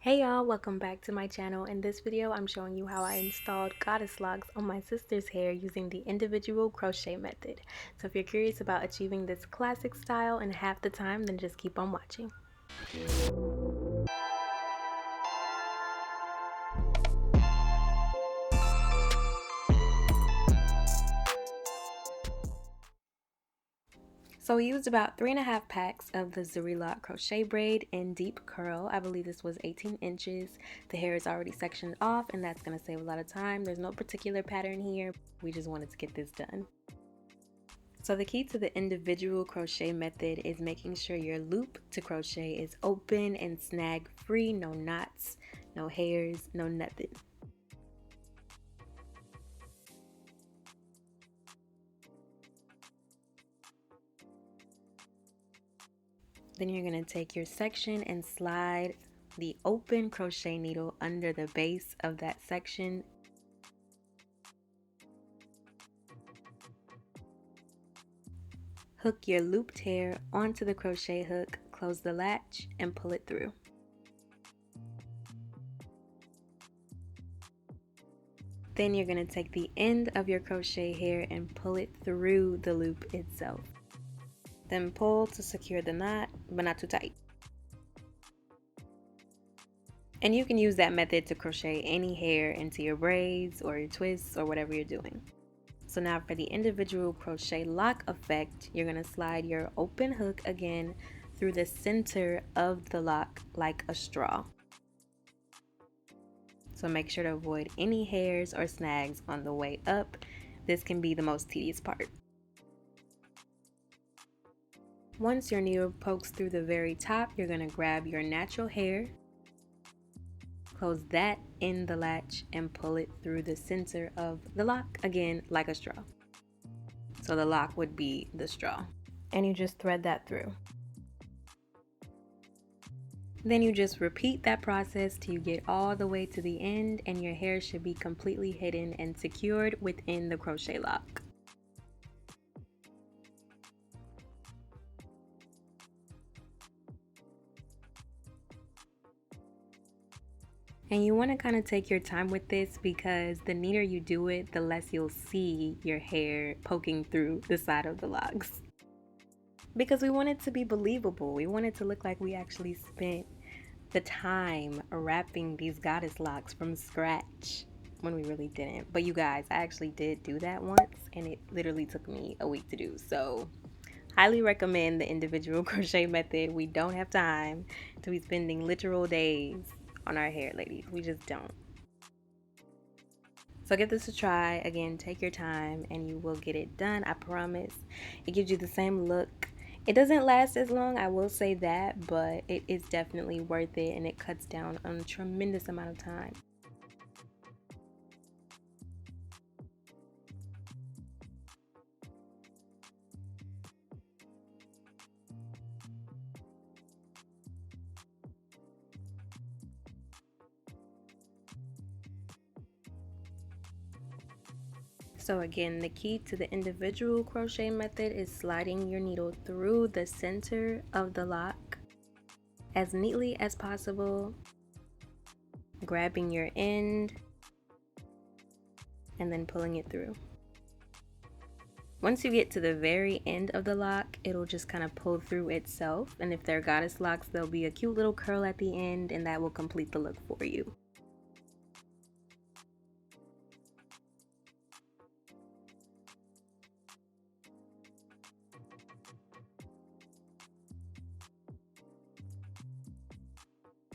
Hey y'all, welcome back to my channel. In this video, I'm showing you how I installed Goddes Locs on my sister's hair using the individual crochet method. So if you're curious about achieving this classic style in half the time, then just keep on watching. So we used about 3.5 packs of the Zury Loc Crochet Braid in deep curl. I believe this was 18 inches. The hair is already sectioned off and that's going to save a lot of time. There's no particular pattern here. We just wanted to get this done. So the key to the individual crochet method is making sure your loop to crochet is open and snag free, no knots, no hairs, no nothing. Then you're going to take your section and slide the open crochet needle under the base of that section. Hook your looped hair onto the crochet hook, close the latch, and pull it through. Then you're going to take the end of your crochet hair and pull it through the loop itself. Then pull to secure the knot, but not too tight. And you can use that method to crochet any hair into your braids or your twists or whatever you're doing. So now for the individual crochet lock effect, you're going to slide your open hook again through the center of the lock like a straw. So make sure to avoid any hairs or snags on the way up. This can be the most tedious part. Once your needle pokes through the very top, you're going to grab your natural hair, close that in the latch, and pull it through the center of the lock, again like a straw. So the lock would be the straw. And you just thread that through. Then you just repeat that process till you get all the way to the end, and your hair should be completely hidden and secured within the crochet lock. And you want to kind of take your time with this because the neater you do it, the less you'll see your hair poking through the side of the locks. Because we want it to be believable. We want it to look like we actually spent the time wrapping these Goddes Locs from scratch when we really didn't. But you guys, I actually did do that once and it literally took me a week to do. So highly recommend the individual crochet method. We don't have time to be spending literal days on our hair, ladies. We just don't. So give this a try. Again, take your time and you will get it done. I promise. It gives you the same look. It doesn't last as long, I will say that, but it is definitely worth it and it cuts down on a tremendous amount of time. So again, the key to the individual crochet method is sliding your needle through the center of the lock as neatly as possible, grabbing your end, and then pulling it through. Once you get to the very end of the lock, it'll just kind of pull through itself, and if they're Goddes Locs, there'll be a cute little curl at the end, and that will complete the look for you.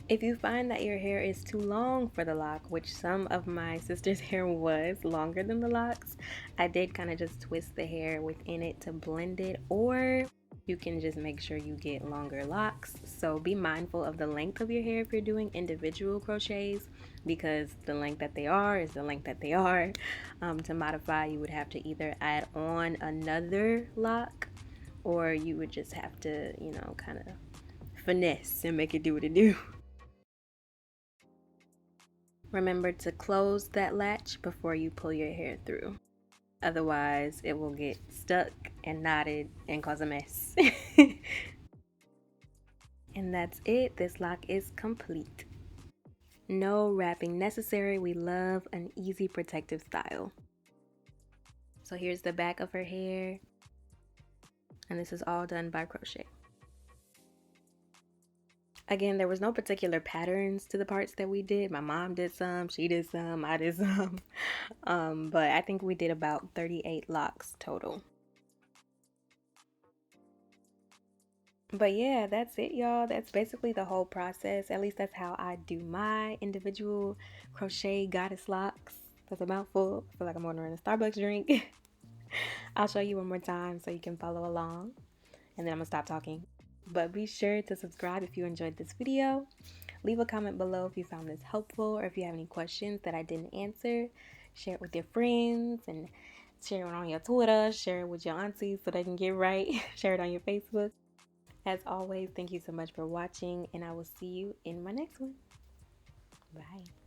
If you find that your hair is too long for the lock, which some of my sister's hair was longer than the locks, I did kind of just twist the hair within it to blend it, or you can just make sure you get longer locks. So be mindful of the length of your hair if you're doing individual crochets, because the length that they are is the length that they are. To modify, you would have to either add on another lock, or you would just have to, you know, kind of finesse and make it do what it do. Remember to close that latch before you pull your hair through. Otherwise, it will get stuck and knotted and cause a mess. And that's it. This lock is complete. No wrapping necessary. We love an easy protective style. So here's the back of her hair, and this is all done by crochet. Again, there was no particular patterns to the parts that we did. My mom did some, she did some, I did some. But I think we did about 38 locks total. But yeah, that's it, y'all. That's basically the whole process. At least that's how I do my individual crochet goddess locks. That's a mouthful. I feel like I'm ordering a Starbucks drink. I'll show you one more time so you can follow along. And then I'm gonna stop talking. But be sure to subscribe if you enjoyed this video. Leave a comment below if you found this helpful or if you have any questions that I didn't answer. Share it with your friends and share it on your Twitter. Share it with your aunties so they can get right. Share it on your Facebook. As always, thank you so much for watching, and I will see you in my next one. Bye.